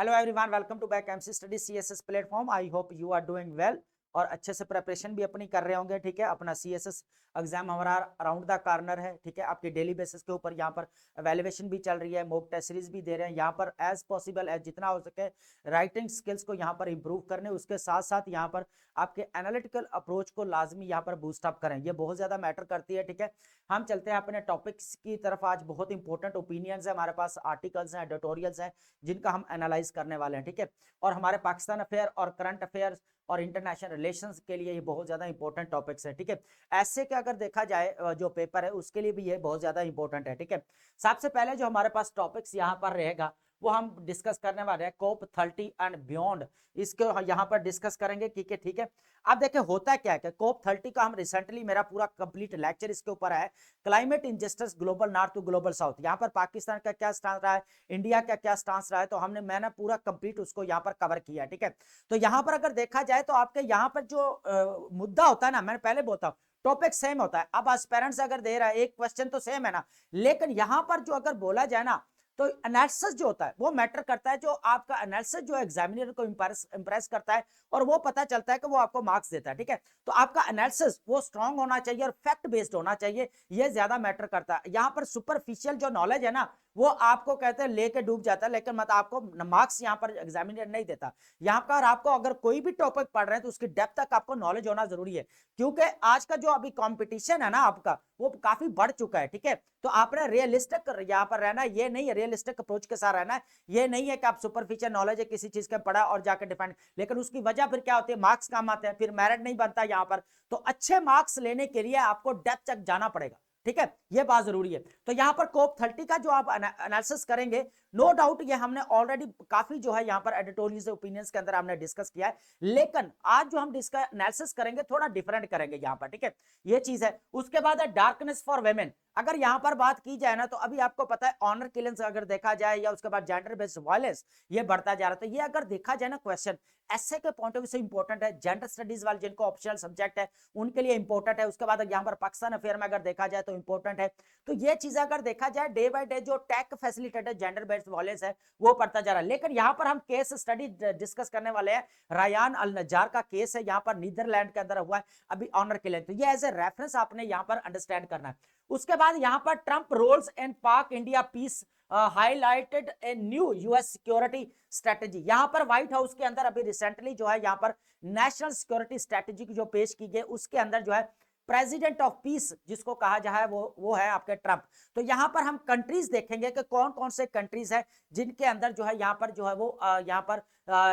Hello everyone, welcome to back MC study CSS platform. I hope you are doing well और अच्छे से preparation भी अपनी कर रहे होंगे। ठीक है, अपना सीएसएस एग्जाम हमारा अराउंड द कॉर्नर है। ठीक है, आपके डेली बेसिस के ऊपर यहाँ पर एवेल्युएशन भी चल रही है, मॉक टेस्ट सीरीज भी दे रहे हैं। यहाँ पर एज पॉसिबल एज जितना हो सके राइटिंग स्किल्स को यहाँ पर इंप्रूव करने, उसके साथ साथ यहाँ पर आपके एनालिटिकल अप्रोच को लाजमी यहाँ पर बूस्ट अप करें, ये बहुत ज्यादा मैटर करती है। ठीक है, हम चलते हैं अपने टॉपिक्स की तरफ। आज बहुत इंपॉर्टेंट ओपिनियंस है हमारे पास, आर्टिकल्स हैं, एडिटोरियल्स हैं, जिनका हम एनालाइज करने वाले हैं। ठीक है, और हमारे पाकिस्तान अफेयर और करंट अफेयर्स और इंटरनेशनल रिलेशंस के लिए ये बहुत ज्यादा इंपॉर्टेंट टॉपिक्स है। ठीक है, ऐसे के अगर देखा जाए जो पेपर है उसके लिए भी ये बहुत ज्यादा इंपॉर्टेंट है। ठीक है, सबसे पहले जो हमारे पास टॉपिक्स यहाँ पर रहेगा वो हम डिस्कस करने वाले हैं कोप 30 एंड बियॉन्ड, इसको यहाँ पर डिस्कस करेंगे। ठीक है, ठीक है। अब देखिए होता क्या है, कोप 30 का हम रिसेंटली मेरा पूरा कंप्लीट लेक्चर इसके ऊपर है, climate injustice global north to global south. यहाँ पर पाकिस्तान का क्या स्टांस रहा है, इंडिया का क्या स्टांस रहा है, तो मैंने पूरा कंप्लीट उसको यहाँ पर कवर किया। ठीक है, तो यहाँ पर अगर देखा जाए तो आपके यहाँ पर जो मुद्दा होता है ना, मैंने पहले बोलता हूँ टॉपिक सेम होता है। अब एस्पिरेंट्स अगर दे रहा है एक क्वेश्चन तो सेम है ना, लेकिन यहाँ पर जो अगर बोला जाए ना तो एनालिसिस जो होता है वो मैटर करता है। जो आपका एनालिसिस जो एग्जामिनर को इंप्रेस करता है और वो पता चलता है कि वो आपको मार्क्स देता है। ठीक है, तो आपका एनालिसिस वो स्ट्रांग होना चाहिए और फैक्ट बेस्ड होना चाहिए, ये ज्यादा मैटर करता है। यहाँ पर सुपरफिशियल जो नॉलेज है ना वो आपको कहते हैं लेके डूब जाता है, लेकिन मत आपको मार्क्स यहाँ पर एग्जामिनर नहीं देता। यहाँ पर आपको अगर कोई भी टॉपिक पढ़ रहे हैं तो उसकी डेप्थ तक आपको नॉलेज होना जरूरी है, क्योंकि आज का जो अभी कंपटीशन है ना आपका वो काफी बढ़ चुका है। ठीक है, तो आपने रियलिस्टिक यहाँ पर रहना, ये नहीं है रियलिस्टिक अप्रोच के साथ रहना है। ये नहीं है कि आप सुपरफिशियल नॉलेज है किसी चीज का पढ़ा और जाकर डिफेंड, लेकिन उसकी वजह फिर क्या होती है, मार्क्स कम आते हैं, फिर मेरिट नहीं बनता यहाँ पर। तो अच्छे मार्क्स लेने के लिए आपको डेप्थ तक जाना पड़ेगा। ठीक है, ये बात जरूरी है। तो यहाँ पर कोप 30 का जो आप एनालिसिस करेंगे, नो डाउट ये हमने ऑलरेडी काफी जो है यहाँ पर एडिटोरियल ओपिनियंस के अंदर हमने डिस्कस किया है, लेकिन आज जो हम डिस्कस एनालिसिस करेंगे थोड़ा डिफरेंट करेंगे यहाँ पर। ठीक है, ये चीज है। उसके बाद है डार्कनेस फॉर वेमेन। अगर यहाँ पर बात की जाए ना तो अभी आपको पता है ऑनर किलिंग्स अगर देखा जाए या उसके बाद जेंडर बेस्ड वायलेंस ये बढ़ता जा रहा था। ये अगर देखा जाए ना क्वेश्चन ऐसे के पॉइंट ऑफ व्यू से इंपॉर्टेंट है, जेंडर स्टडीज वाले जिनको ऑप्शनल सब्जेक्ट है उनके लिए इंपॉर्टेंट है। उसके बाद यहाँ पर पाकिस्तान अफेयर में अगर देखा जाए तो इंपॉर्टेंट है। तो ये चीजें अगर देखा जाए डे बाय डे जो tech facilitated gender based violence है वो बढ़ता जा रहा है। लेकिन यहाँ पर हम केस स्टडी डिस्कस करने वाले हैं, रायान अल नजार का केस है, यहाँ पर नीदरलैंड के अंदर हुआ है अभी ऑनर किलिंग। तो ये एज ए रेफरेंस आपने यहाँ पर अंडरस्टैंड करना है। उसके बाद यहाँ पर Trump roles in Pak India peace highlighted a new US security strategy. यहाँ पर व्हाइट हाउस के अंदर अभी रिसेंटली जो है यहाँ पर नेशनल सिक्योरिटी स्ट्रेटेजी जो पेश की गई उसके अंदर जो है प्रेसिडेंट ऑफ पीस जिसको कहा जाए वो है आपके ट्रंप। तो यहाँ पर हम कंट्रीज देखेंगे कि कौन कौन से कंट्रीज है जिनके अंदर जो है यहाँ पर जो है वो यहाँ पर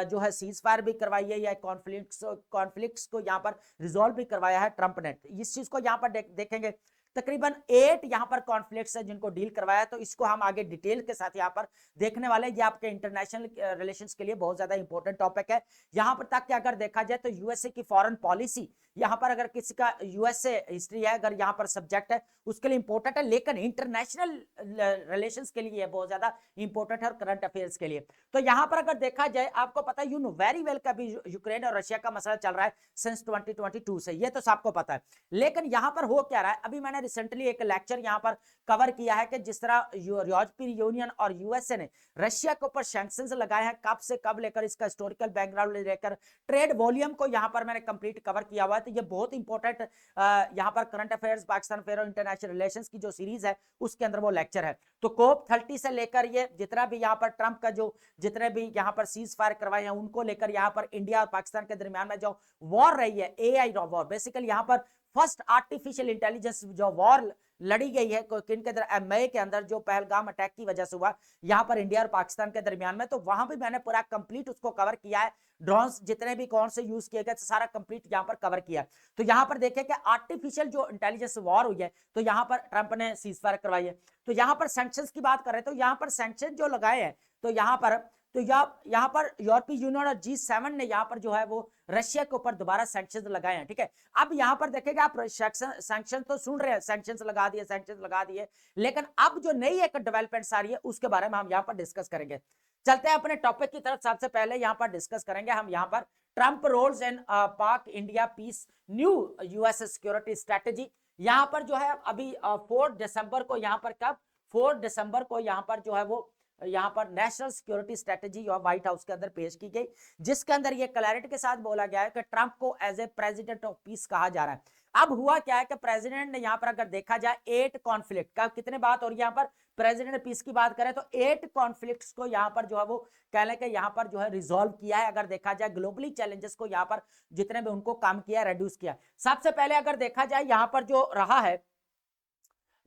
जो है सीज फायर भी करवाई है या कॉन्फ्लिक्ट्स को यहाँ पर रिजोल्व भी करवाया है ट्रंप ने। इस चीज को यहाँ पर देखेंगे। तकरीबन 8 यहाँ पर कॉन्फ्लिक्ट्स है जिनको डील करवाया, तो इसको हम आगे डिटेल के साथ यहाँ पर देखने वाले हैं। ये आपके इंटरनेशनल रिलेशंस के लिए बहुत ज्यादा इंपॉर्टेंट टॉपिक है। यहाँ पर तक कि अगर देखा जाए तो यूएसए की फॉरेन पॉलिसी, यहाँ पर अगर किसी का यूएसए हिस्ट्री है अगर यहाँ पर सब्जेक्ट है उसके लिए इंपॉर्टेंट है, लेकिन इंटरनेशनल रिलेशंस के लिए बहुत ज्यादा इंपॉर्टेंट है और करंट अफेयर्स के लिए। तो यहाँ पर अगर देखा जाए आपको पता है, यू नो वेरी वेल का भी यूक्रेन और रशिया का मसला चल रहा है सिंस 2022 से, ये तो सबको पता है। लेकिन यहाँ पर हो क्या रहा है, अभी मैंने रिसेंटली एक लेक्चर यहाँ पर कवर किया है कि जिस तरह यूरोपियन यूनियन और यूएसए ने रशिया के ऊपर सैंक्शंस लगाए हैं, कब से कब लेकर इसका हिस्टोरिकल बैकग्राउंड लेकर ट्रेड वॉल्यूम को यहाँ पर मैंने कंप्लीट कवर किया हुआ है। तो ये बहुत इंपॉर्टेंट यहाँ पर करंट अफेयर्स, पाकिस्तान अफेयर और इंटरनेशनल रिलेशंस की जो सीरीज है उसके अंदर वो लेक्चर है। तो कोप 30 से लेकर ये जितना भी यहाँ पर ट्रंप का जो जितने भी यहाँ पर सीज फायर करवाए हैं उनको लेकर यहाँ पर इंडिया और पाकिस्तान के दरमियान में जो वॉर रही है, एआई वॉर, बेसिकली यहाँ पर फर्स्ट आर्टिफिशियल इंटेलिजेंस जो वॉर लड़ी गई है किन के मई के अंदर जो पहलगाम अटैक की वजह से हुआ यहाँ पर इंडिया और पाकिस्तान के दरमियान में, तो वहां भी मैंने पूरा कंप्लीट उसको कवर किया है। ड्रोन्स जितने भी कौन से यूज किए गए सारा कंप्लीट यहाँ पर कवर किया। तो यहाँ पर देखें कि आर्टिफिशियल जो इंटेलिजेंस वॉर हुई है तो यहाँ पर ट्रंप ने सीज फायर करवाई है। तो यहाँ पर सैंक्शंस की बात कर रहे हैं, तो यहाँ पर सैंक्शन जो लगाए हैं तो यहाँ पर यूरोपीय यूनियन और G7 ने यहाँ पर जो है वो रशिया के ऊपर दोबारा सैंक्शंस लगाए हैं। ठीक है, अब यहाँ पर देखेगा आप सैंक्शन तो सुन रहे हैं, सैंक्शंस लगा दिए, लेकिन अब जो नई एक डेवलपमेंट आ रही है उसके बारे में हम यहाँ पर डिस्कस करेंगे। चलते हैं अपने टॉपिक की तरफ। सबसे पहले यहाँ पर डिस्कस करेंगे हम यहाँ पर Trump roles in Pak India peace new US security strategy. यहाँ पर जो है अभी 4 दिसंबर को यहाँ पर कब 4 दिसंबर को यहाँ पर जो है वो यहाँ पर नेशनल सिक्योरिटी स्ट्रेटेजी और व्हाइट हाउस के अंदर पेश की गई, जिसके अंदर ये क्लैरिटी के साथ बोला गया है कि ट्रंप को as a president of peace कहा जा रहा है। अब हुआ क्या है कि प्रेसिडेंट ने यहाँ पर अगर देखा जाए 8 कॉन्फ्लिक्ट का कितने बात हो रही है यहाँ पर, प्रेसिडेंट पीस की बात करें तो 8 कॉन्फ्लिक्ट्स को यहाँ पर जो है वो कह लें कि यहाँ पर जो है रिजॉल्व किया है। अगर देखा जाए ग्लोबली चैलेंजेस को यहाँ पर जितने भी उनको काम किया रेड्यूस किया। सबसे पहले अगर देखा जाए यहाँ पर जो रहा है,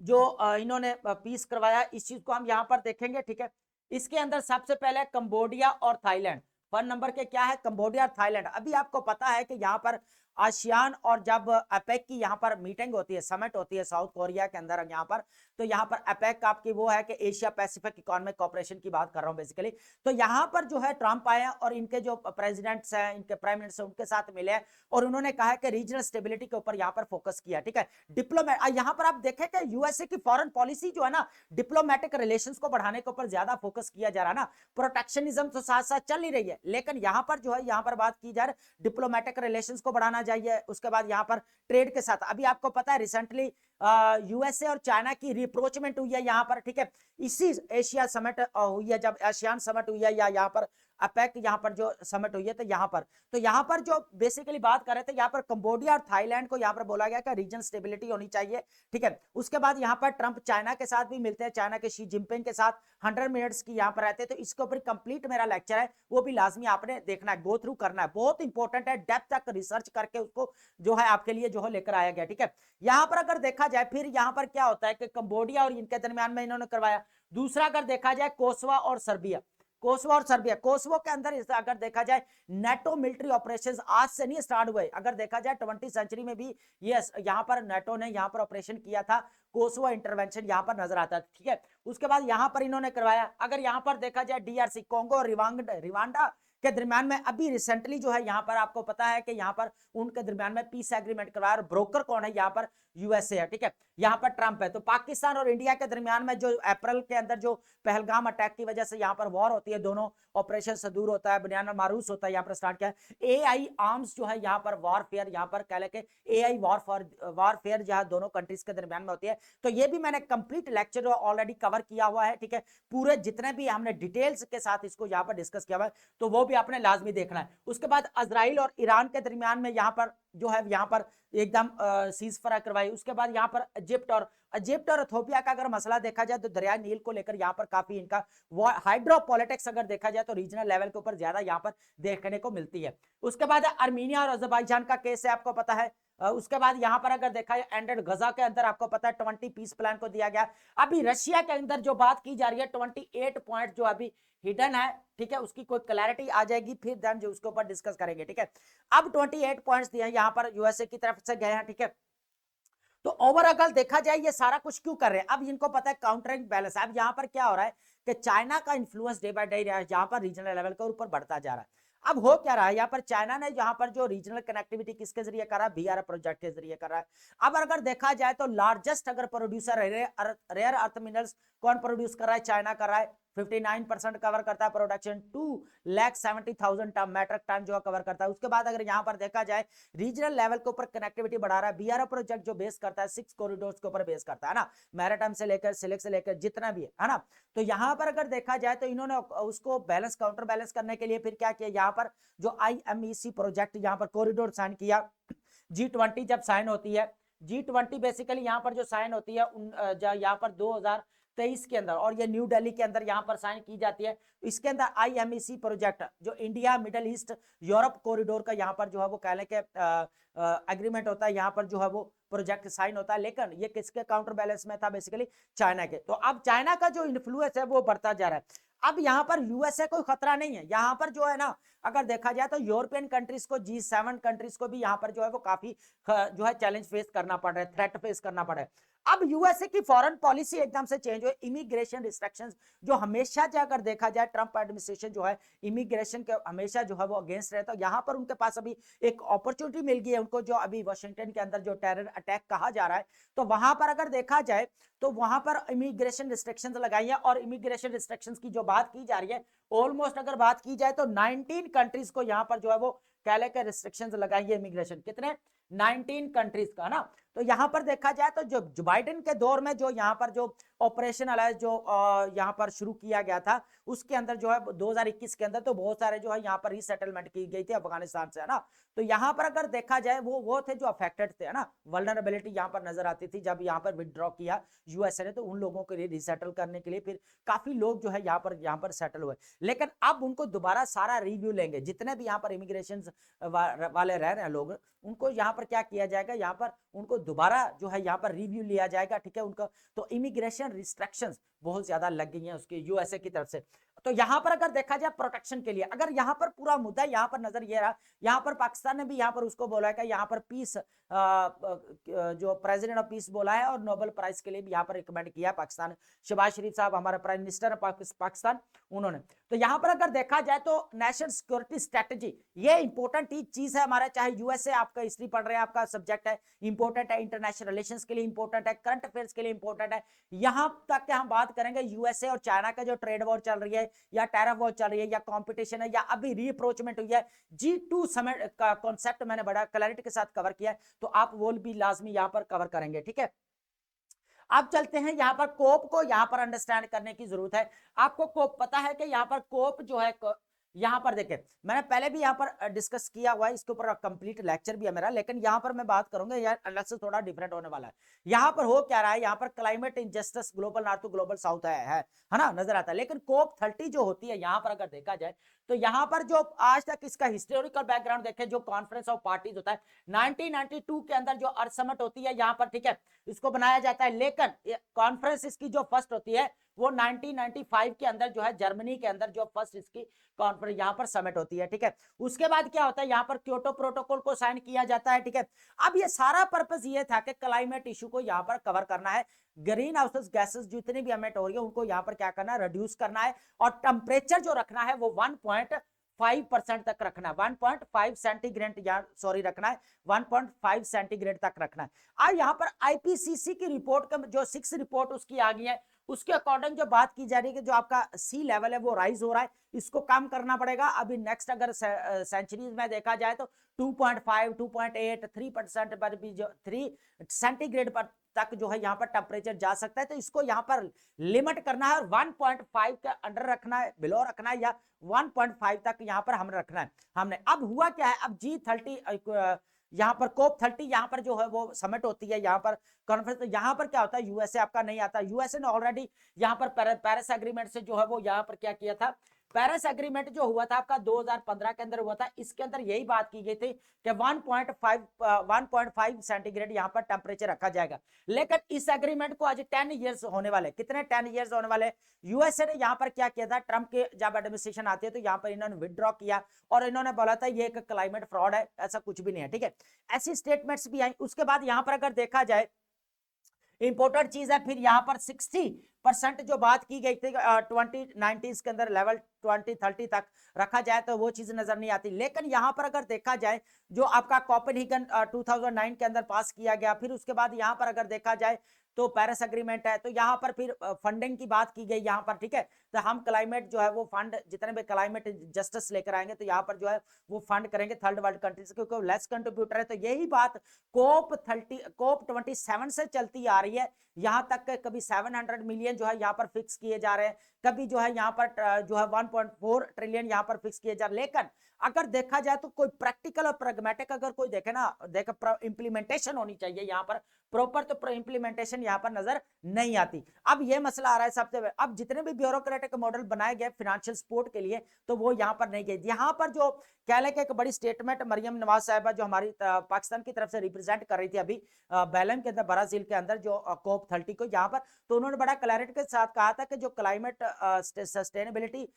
जो इन्होंने पीस करवाया, इस चीज को हम यहाँ पर देखेंगे, ठीक है। इसके अंदर सबसे पहले कंबोडिया और थाईलैंड, 1 नंबर के क्या है, कंबोडिया और थाईलैंड। अभी आपको पता है कि यहाँ पर आसियान और जब अपेक की यहाँ पर मीटिंग होती है, समिट होती है साउथ कोरिया के अंदर यहाँ पर, तो यहाँ पर अपेक आपकी वो है कि एशिया पैसिफिक इकोनॉमिक कोऑपरेशन की बात कर रहा हूँ बेसिकली। तो यहाँ पर जो है ट्रंप आए और इनके जो प्रेसिडेंट्स हैं, इनके प्राइम मिनिस्टर, उनके साथ मिले और उन्होंने कहा कि रीजनल स्टेबिलिटी के ऊपर यहाँ पर फोकस किया, ठीक है। डिप्लोमेट, यहाँ पर आप देखें कि यूएसए की फॉरेन पॉलिसी जो है ना, डिप्लोमेटिक रिलेशंस को बढ़ाने के ऊपर ज्यादा फोकस किया जा रहा है ना। प्रोटेक्शनिज्म तो साथ साथ चल ही रही है, लेकिन यहाँ पर जो है यहाँ पर बात की जा रही है डिप्लोमेटिक रिलेशंस को बढ़ाना चाहिए। उसके बाद यहाँ पर ट्रेड के साथ, अभी आपको पता है रिसेंटली यूएसए और चाइना की रिप्रोचमेंट हुई है यहाँ पर, ठीक है। इसी एशिया समिट हुई है, जब एशियान समिट हुई है या यहाँ पर अपेक यहाँ पर जो समिट हुई है, तो यहाँ पर जो बेसिकली बात कर रहे थे, यहाँ पर कंबोडिया और थाईलैंड को यहाँ पर बोला गया कि रीजन स्टेबिलिटी होनी चाहिए, ठीक है। उसके बाद यहाँ पर ट्रंप चाइना के साथ भी मिलते हैं, चाइना के शी जिनपिंग के साथ 100 मिनट्स की यहाँ पर रहते हैं। तो इसके ऊपर कंप्लीट मेरा लेक्चर है, वो भी लाजमी आपने देखना है, गो थ्रू करना है, बहुत इंपॉर्टेंट है, डेप्थ तक रिसर्च करके उसको जो है आपके लिए जो है लेकर आया गया, ठीक है। यहाँ पर अगर देखा जाए फिर यहाँ पर क्या होता है कि कंबोडिया और इनके दरमियान में इन्होंने करवाया। दूसरा अगर देखा जाए कोसोवो और सर्बिया, कोसोवो के अंदर अगर देखा जाए नेटो मिलिट्री ऑपरेशंस आज से नहीं स्टार्ट हुए। अगर देखा जाए 20वीं सेंचुरी में भी ये यहाँ पर नेटो ने यहाँ पर ऑपरेशन किया था, कोसोवो इंटरवेंशन यहाँ पर नजर आता है, ठीक है। उसके बाद यहाँ पर इन्होंने करवाया। अगर यहाँ पर देखा जाए डीआरसी कोंगो रिवांडा के दरमियान में अभी रिसेंटली जो है यहाँ पर आपको पता है कि यहाँ पर उनके दरमियान में पीस एग्रीमेंट करवाया, और ब्रोकर कौन है यहाँ पर, यूएसए है, ठीक है। यहाँ पर ट्रंप है। तो पाकिस्तान और इंडिया के दरमियान में जो अप्रैल के अंदर जो पहलगाम अटैक की वजह से यहाँ पर वॉर होती है, दोनों ऑपरेशन सदूर होता है, बनियान मारूस होता है, यहाँ पर स्टार्ट किया है। एआई आर्म्स जो है यहाँ पर वॉरफेयर, यहाँ पर कह लेके एआई वॉरफेयर जहाँ दोनों कंट्रीज के दरमियान में होती है। तो ये भी मैंने कंप्लीट लेक्चर ऑलरेडी कवर किया हुआ है, ठीक है। पूरे जितने भी हमने डिटेल्स के साथ इसको यहाँ पर डिस्कस किया हुआ है, तो वो भी आपने लाजमी देखना है। उसके बाद इजराइल और ईरान के दरमियान में यहाँ पर जो है यहाँ पर एकदम सीज फायर करवाई। उसके बाद यहाँ पर इजिप्ट और इथोपिया का अगर मसला देखा जाए तो दरिया नील को लेकर यहाँ पर काफी इनका हाइड्रोपॉलिटिक्स अगर देखा जाए तो रीजनल लेवल के ऊपर ज्यादा यहाँ पर देखने को मिलती है। उसके बाद आर्मीनिया और अजरबैजान का केस है, आपको पता है। उसके बाद यहाँ पर अगर देखा जाए एंडेड गजा के अंदर आपको पता है 20 पीस प्लान को दिया गया। अभी रशिया के अंदर जो बात की जा रही है 28 पॉइंट जो अभी हिडन है, ठीक है, उसकी कोई क्लैरिटी आ जाएगी फिर देन जो उसके ऊपर डिस्कस करेंगे, ठीक है। अब 28 पॉइंट्स दिए यहाँ पर यूएसए की तरफ से गए हैं, ठीक है। तो ओवरऑल देखा जाए ये सारा कुछ क्यों कर रहे हैं, अब इनको पता है काउंटरिंग बैलेंस। अब यहाँ पर क्या हो रहा है कि चाइना का इन्फ्लुएंस डे बाय डे यहाँ पर रीजनल लेवल के ऊपर बढ़ता जा रहा है। अब हो क्या रहा है, यहाँ पर चाइना ने यहाँ पर जो रीजनल कनेक्टिविटी किसके जरिए कर रहा है, बीआरएफ प्रोजेक्ट के जरिए कर रहा है। अब अगर देखा जाए तो लार्जेस्ट अगर प्रोड्यूसर रेयर अर्थ मिनरल्स कौन प्रोड्यूस कर रहा है, चाइना कर रहा है। 59% कवर करता है प्रोडक्शन, 2,70,000 टन मेट्रिक टन जो कवर करता है। उसके बाद अगर यहाँ पर देखा जाए रीजनल लेवल के ऊपर कनेक्टिविटी बढ़ा रहा है। बीआरएफ प्रोजेक्ट जो बेस करता है 6 कॉरिडोर्स के ऊपर बेस करता है ना, मैरिटाइम से लेकर सिलेक्ट से लेकर जितना भी है ना। तो यहाँ पर अगर देखा जाए तो इन्होंने उसको बैलेंस काउंटर बैलेंस करने के लिए फिर क्या किया, यहाँ पर जो IMEC प्रोजेक्ट यहाँ पर कॉरिडोर साइन किया। G20 जब साइन होती है, G20 बेसिकली यहाँ पर जो साइन होती है यहाँ पर 2023 के अंदर, और ये न्यू दिल्ली के अंदर यहाँ पर साइन की जाती है। इसके अंदर IMEC प्रोजेक्ट जो India middle east Europe corridor का यहाँ पर जो है वो कह लें कि एग्रीमेंट होता है, यहाँ पर जो है वो प्रोजेक्ट साइन होता है। लेकिन ये किसके काउंटर बैलेंस में था, बेसिकली चाइना के। तो अब चाइना का जो इन्फ्लुएंस है वो बढ़ता जा रहा है। अब यहाँ पर यूएसए कोई खतरा नहीं है, यहाँ पर जो है ना अगर देखा जाए तो यूरोपियन कंट्रीज को, G7 कंट्रीज को भी यहाँ पर जो है वो काफी जो है चैलेंज फेस करना पड़ रहा है, थ्रेट फेस करना पड़ रहा है। अब यूएसए की फॉरेन पॉलिसी एकदम से चेंज हुई, इमिग्रेशन रिस्ट्रिक्शंस जो हमेशा जो अगर देखा जाए ट्रंप एडमिनिस्ट्रेशन जो है इमिग्रेशन के हमेशा जो है वो अगेंस्ट रहता है। यहाँ पर उनके पास अभी एक अपॉर्चुनिटी मिल गई है उनको, जो अभी वाशिंगटन के अंदर जो टेरर अटैक कहा जा रहा है, तो वहां पर अगर देखा जाए तो वहां पर इमिग्रेशन रिस्ट्रिक्शंस लगाई है। और इमिग्रेशन रिस्ट्रिक्शंस की जो बात की जा रही है, ऑलमोस्ट अगर बात की जाए तो 19 कंट्रीज को यहाँ पर जो है वो कह लेकर रिस्ट्रिक्शंस लगाई है इमिग्रेशन। कितने, 19 कंट्रीज का ना। तो यहाँ पर देखा जाए तो जो बाइडेन के दौर में जो यहाँ पर जो ऑपरेशन अलायंस जो यहाँ पर शुरू किया गया था, उसके अंदर जो है 2021 के अंदर तो बहुत सारे जो है यहाँ पर रीसेटलमेंट की गई थी अफगानिस्तान से, है ना। तो यहाँ पर अगर देखा जाए वो थे जो अफेक्टेड थे, है ना। वल्नरेबिलिटी यहाँ पर नजर आती थी जब यहाँ पर विदड्रॉ किया यूएसए ने, तो उन लोगों के लिए रिसेटल करने के लिए फिर काफी लोग जो है यहाँ पर सेटल हुए। लेकिन अब उनको दोबारा सारा रिव्यू लेंगे, जितने भी यहाँ पर इमिग्रेशन वाले रह रहे हैं लोग, उनको यहाँ पर क्या किया जाएगा, यहाँ पर उनको दोबारा जो है यहाँ पर रिव्यू लिया जाएगा, ठीक है। उनका तो इमिग्रेशन रिस्ट्रिक्शंस बहुत ज्यादा लग गई हैं उसके यूएसए की तरफ से। तो यहाँ पर अगर देखा जाए प्रोटेक्शन के लिए, अगर यहाँ पर पूरा मुद्दा यहाँ पर नजर ये रहा, यहाँ पर पाकिस्तान ने भी यहाँ पर उसको बोला है कि यहाँ पर पीस जो प्रेसिडेंट ऑफ पीस बोला है और नोबेल प्राइज के लिए भी यहाँ पर रिकमेंड किया है पाकिस्तान। शहबाज शरीफ साहब हमारे प्राइम मिनिस्टर है पाकिस्तान, उन्होंने। तो यहाँ पर अगर देखा जाए तो नेशनल सिक्योरिटी स्ट्रेटेजी ये इंपॉर्टेंट चीज है हमारे, चाहे यूएसए आपका हिस्ट्री पढ़ रहे हैं, आपका सब्जेक्ट है, इंपॉर्टेंट है, इंटरनेशनल रिलेशंस के लिए इंपॉर्टेंट है, करंट अफेयर्स के लिए इंपॉर्टेंट है। यहाँ तक हम बात करेंगे यूएसए और चाइना का जो ट्रेड वॉर चल रही है या टैरिफ वॉर चल रही है या कंपटीशन है या अभी रीअप्रोचमेंट हुई है, G2 समिट का कॉन्सेप्ट मैंने बड़ा क्लैरिटी के साथ कवर किया है, तो आप वो भी लाजमी यहाँ पर कवर करेंगे, ठीक है। अब चलते हैं यहाँ पर कोप को यहाँ पर अंडरस्टैंड करने की जरूरत है। आपको कोप पता है कि यहाँ पर कोप जो है, यहाँ पर देखें मैंने पहले भी यहाँ पर डिस्कस किया हुआ है, इसके ऊपर कंप्लीट लेक्चर भी है मेरा, लेकिन यहाँ पर मैं बात करूंगा यार अलग से थोड़ा डिफरेंट होने वाला है। यहाँ पर हो क्या रहा है, यहाँ पर climate injustice global north to global south है ना, नजर आता है। लेकिन कोप 30 जो होती है यहाँ पर अगर देखा जाए तो यहाँ पर जो आज तक इसका हिस्टोरिकल बैकग्राउंड देखें, जो कॉन्फ्रेंस ऑफ पार्टीज होता है 1992 के अंदर जो अर्थ समिट होती है यहाँ पर, ठीक है, इसको बनाया जाता है। लेकिन कॉन्फ्रेंस इसकी जो फर्स्ट होती है वो 1995 के अंदर जो है जर्मनी के अंदर जो फर्स्ट इसकी कॉन्फ्रेंस यहाँ पर समिट होती है, ठीक है। उसके बाद क्या होता है, यहाँ पर क्योटो प्रोटोकॉल को साइन किया जाता है, ठीक है। अब ये सारा पर्पस ये था कि क्लाइमेट इशू को यहाँ पर कवर करना है, ग्रीन हाउस गैसेस जितनी भी एमिट हो रही है उनको यहाँ पर क्या करना है, रिड्यूस करना है, और टेम्परेचर जो रखना है वो 1.5% तक रखना है, 1.5 सेंटीग्रेड सॉरी रखना है, 1.5 सेंटीग्रेड तक रखना है। अब यहाँ पर आईपीसीसी की रिपोर्ट का जो 6 रिपोर्ट उसकी आ गई है, उसके अकॉर्डिंग जो बात की जा रही है कि जो आपका सी लेवल है वो राइज हो रहा है, इसको कम करना पड़ेगा। अभी नेक्स्ट अगर सेंचुरीज में देखा जाए तो 2.5, 2.8, 3% पर भी जो 3 सेंटीग्रेड पर तक जो है यहाँ पर टेम्परेचर जा सकता है। तो इसको यहाँ पर लिमिट करना है और 1.5 के अंडर रखना है, बिलो रखना है, या 1.5 तक यहाँ पर हम रखना है हमने। अब हुआ क्या है, अब G30 यहाँ पर कोप 30 यहाँ पर जो है वो समिट होती है यहाँ पर कॉन्फ्रेंस। तो यहाँ पर क्या होता है, यूएसए आपका नहीं आता। यूएसए ने ऑलरेडी यहाँ पर पेरिस एग्रीमेंट से जो है वो यहाँ पर क्या किया था, पेरिस एग्रीमेंट जो हुआ था आपका 2015 के अंदर हुआ था, इसके अंदर यही बात की गई थी कि 1.5 सेंटीग्रेड यहाँ पर टेम्परेचर रखा जाएगा। लेकिन इस एग्रीमेंट को आज 10 इयर्स होने वाले, कितने 10 इयर्स होने वाले। यूएसए ने यहाँ पर क्या किया था, ट्रंप के जब एडमिनिस्ट्रेशन आती है तो यहाँ पर इन्होंने विदड्रॉ किया और इन्होंने बोला था ये एक क्लाइमेट फ्रॉड है, ऐसा कुछ भी नहीं है, ठीक है। ऐसी स्टेटमेंट्स भी आई। उसके बाद यहाँ पर अगर देखा जाए इंपॉर्टेंट चीज है, फिर यहाँ पर 60% जो बात की गई थी 2090 के अंदर लेवल 2030 तक रखा जाए तो वो चीज नजर नहीं आती। लेकिन यहाँ पर अगर देखा जाए जो आपका कोपेनहेगन 2009 के अंदर पास किया गया, फिर उसके बाद यहाँ पर अगर देखा जाए तो पेरिस एग्रीमेंट है, तो यहाँ पर फिर फंडिंग की बात की गई यहाँ पर, ठीक है। तो हम क्लाइमेट जो है वो फंड जितने भी क्लाइमेट जस्टिस लेकर आएंगे तो यहाँ पर जो है वो फंड करेंगे थर्ड वर्ल्ड कंट्रीज, क्योंकि लेस कंट्रीब्यूटर है। तो यही बात कोप 27 से चलती आ रही है, यहाँ तक के कभी 700 मिलियन जो है यहाँ पर फिक्स किए जा रहे हैं, कभी जो है यहाँ पर जो है 1.4 ट्रिलियन यहाँ पर फिक्स किए जा रहे हैं। लेकिन अगर देखा जाए तो कोई प्रैक्टिकल और प्रैग्मेटिक अगर कोई देखे ना, देखे इंप्लीमेंटेशन होनी चाहिए यहाँ पर प्रॉपर, तो इंप्लीमेंटेशन यहाँ पर नजर नहीं आती। अब ये मसला आ रहा है सबसे। अब जितने भी ब्यूरोक्रेटिक मॉडल बनाए गए फाइनेंशियल सपोर्ट के लिए तो वो यहाँ पर नहीं गए। यहाँ पर जो कह लें कि एक बड़ी स्टेटमेंट मरियम नवाज साहिबा जो हमारी पाकिस्तान की तरफ से रिप्रेजेंट कर रही थी अभी बेलम के अंदर, ब्राजील के अंदर जो कोप 30 को यहाँ पर, तो उन्होंने बड़ा क्लैरिटी के साथ कहा था कि जो climate sustainability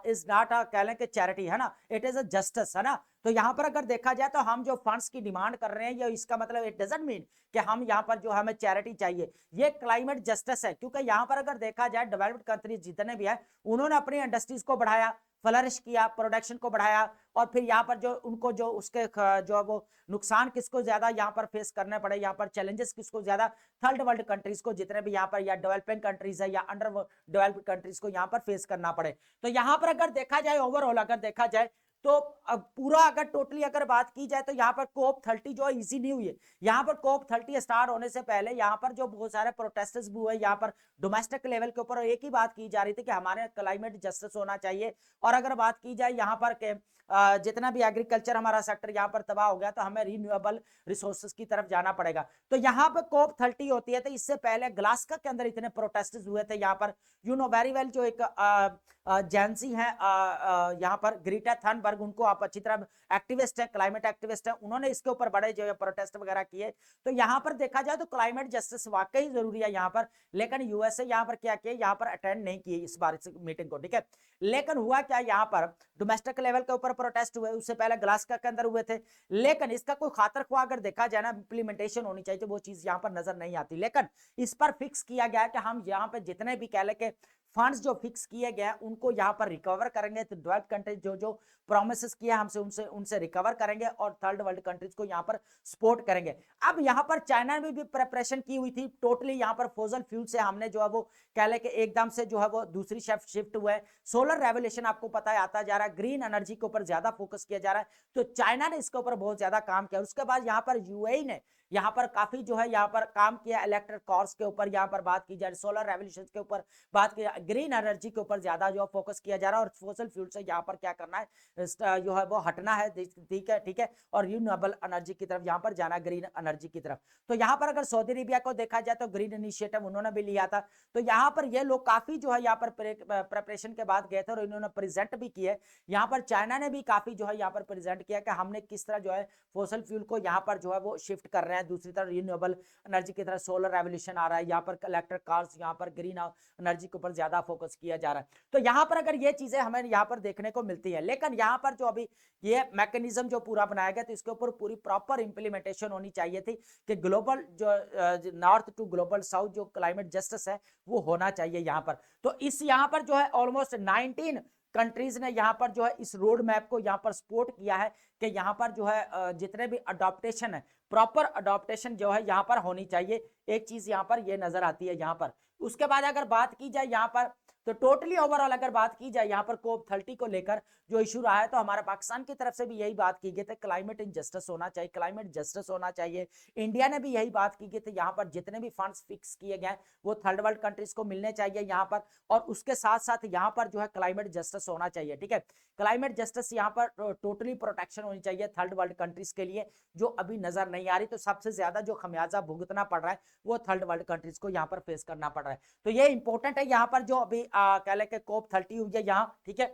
is not a कह लें कि चैरिटी, है ना, इट इज अ जस्टिस, है ना। तो यहाँ पर अगर देखा जाए तो हम जो फंड्स की डिमांड कर रहे हैं, ये इसका मतलब इट डजंट मीन कि हम यहाँ पर जो हमें चैरिटी चाहिए, ये क्लाइमेट जस्टिस है। क्योंकि यहाँ पर अगर देखा जाए डेवलप्ड कंट्रीज जितने भी है उन्होंने अपनी इंडस्ट्रीज को बढ़ाया, फ्लरिश किया, प्रोडक्शन को बढ़ाया, और फिर यहाँ पर जो उनको जो उसके जो वो नुकसान किसको ज्यादा यहाँ पर फेस करने पड़े, यहाँ पर चैलेंजेस किसको ज्यादा, थर्ड वर्ल्ड कंट्रीज को, जितने भी यहाँ पर या डेवलपिंग कंट्रीज है या अंडर डेवलप्ड कंट्रीज को यहाँ पर फेस करना पड़े। तो यहाँ पर अगर देखा जाए ओवरऑल अगर देखा जाए तो अब पूरा अगर टोटली अगर बात की जाए तो यहाँ पर कोप 30 जो इजी नहीं हुई है। यहाँ पर कोप 30 स्टार्ट होने से पहले यहाँ पर जो बहुत सारे प्रोटेस्ट्स भी हुए यहाँ पर डोमेस्टिक लेवल के ऊपर, एक ही बात की जा रही थी कि हमारे क्लाइमेट जस्टिस होना चाहिए। और अगर बात की जाए यहाँ पर के जितना भी एग्रीकल्चर हमारा सेक्टर यहाँ पर तबाह हो गया तो हमें रिन्यूएबल रिसोर्सेज की तरफ जाना पड़ेगा। तो यहाँ पर कोप 30 होती है, तो इससे पहले ग्लासगो के अंदर इतने प्रोटेस्ट हुए थे यहाँ पर, यू नो वेरी वेल, जो एक जेंसी है यहाँ पर ग्रीटा थनबर्ग, उनको आप अच्छी तरह एक्टिविस्ट है, क्लाइमेट एक्टिविस्ट है, उन्होंने इसके ऊपर बड़े जो है प्रोटेस्ट वगैरह किए। तो यहाँ पर देखा जाए तो क्लाइमेट जस्टिस वाकई जरूरी है यहाँ पर, लेकिन यूएसए यहाँ पर क्या किया, यहाँ पर अटेंड नहीं किए इस बार इस मीटिंग को, ठीक है। लेकिन हुआ क्या, यहाँ पर डोमेस्टिक लेवल के ऊपर प्रोटेस्ट हुए, उससे पहले ग्लासगो के अंदर हुए थे, लेकिन इसका कोई खातर खुआ अगर देखा जाए ना, इंप्लीमेंटेशन होनी चाहिए, तो वो चीज यहाँ पर नजर नहीं आती। लेकिन इस पर फिक्स किया गया कि हम यहाँ पे जितने भी कह ले के फंड्स जो फिक्स किए गए उनको यहाँ पर रिकवर करेंगे, तो डेवलप्ड कंट्रीज जो जो प्रोमिसेस किया हमसे उनसे उनसे रिकवर करेंगे और थर्ड वर्ल्ड कंट्रीज को यहाँ पर सपोर्ट करेंगे। अब यहाँ पर चाइना में भी प्रिपरेशन की हुई थी टोटली, यहाँ पर फॉसिल फ्यूल से हमने जो है वो कह ले कि एकदम से जो है वो दूसरी शिफ्ट हुआ है, सोलर रेवोल्यूशन आपको पता है आता जा रहा है, ग्रीन एनर्जी के ऊपर ज्यादा फोकस किया जा रहा है, तो चाइना ने इसके ऊपर बहुत ज्यादा काम किया। उसके बाद यहाँ पर यूएई ने यहाँ पर काफी जो है यहाँ पर काम किया इलेक्ट्रिक कार्स के ऊपर, यहाँ पर बात की जाए सोलर रेवोल्यूशन के ऊपर बात की, ग्रीन एनर्जी के ऊपर ज्यादा जो फोकस किया जा रहा है, और फॉसिल फ्यूल से यहाँ पर क्या करना है जो है वो हटना है, ठीक है, ठीक है, और रिन्यूएबल एनर्जी की तरफ यहाँ पर जाना, ग्रीन एनर्जी की तरफ। तो यहाँ पर अगर सऊदी अरेबिया को देखा जाए तो ग्रीन इनिशिएटिव उन्होंने भी लिया था, तो यहाँ पर ये लोग काफी जो है यहाँ पर प्रिपरेशन के बाद गए थे और इन्होंने प्रेजेंट भी किए। यहाँ पर चाइना ने भी काफी जो है यहाँ पर प्रेजेंट किया कि हमने किस तरह जो है फॉसिल फ्यूल को यहाँ पर जो है वो शिफ्ट कर रहे हैं, दूसरी तरफ रिन्यूएबल एनर्जी की तरफ सोलर रेवोल्यूशन आ रहा है, यहाँ पर इलेक्ट्रिक कार्स, यहाँ पर ग्रीन एनर्जी के ऊपर ज्यादा फोकस किया जा रहा है। तो यहाँ पर अगर ये चीजें हमें यहाँ पर देखने को मिलती है, लेकिन यहाँ पर जो अभी ये मैकेनिज्म जो पूरा बनाया गया तो इसके ऊपर पूरी प्रॉपर इंप्लीमेंटेशन होनी चाहिए थी कि ग्लोबल जो नॉर्थ टू ग्लोबल साउथ जो क्लाइमेट जस्टिस है वो होना चाहिए यहाँ पर। तो इस यहाँ पर जो है ऑलमोस्ट 19 कंट्रीज ने यहाँ पर जो है इस रोड मैप को यहाँ पर सपोर्ट किया है कि यहाँ पर जो है जितने भी अडॉप्टेशन है, प्रॉपर अडॉप्टेशन जो है यहाँ पर होनी चाहिए, एक चीज यहाँ पर ये नजर आती है यहाँ पर। उसके बाद अगर बात की जाए यहाँ पर तो टोटली ओवरऑल अगर बात की जाए यहाँ पर कोप 30 को लेकर जो इशू रहा है, तो हमारे पाकिस्तान की तरफ से भी यही बात की गई थी, क्लाइमेट इंजस्टिस होना चाहिए, क्लाइमेट जस्टिस होना चाहिए। इंडिया ने भी यही बात की गई थी, यहाँ पर जितने भी फंड्स फिक्स किए गए वो थर्ड वर्ल्ड कंट्रीज को मिलने चाहिए यहाँ पर, और उसके साथ साथ यहाँ पर जो है क्लाइमेट जस्टिस होना चाहिए, ठीक है। क्लाइमेट जस्टिस यहाँ पर टोटली प्रोटेक्शन होनी चाहिए थर्ड वर्ल्ड कंट्रीज के लिए, जो अभी नजर नहीं आ रही। तो सबसे ज्यादा जो खमियाजा भुगतना पड़ रहा है वो थर्ड वर्ल्ड कंट्रीज को यहाँ पर फेस करना पड़ रहा है। तो ये इंपॉर्टेंट है यहाँ पर जो अभी कह ले कोप 30 हुई है यहाँ, ठीक है।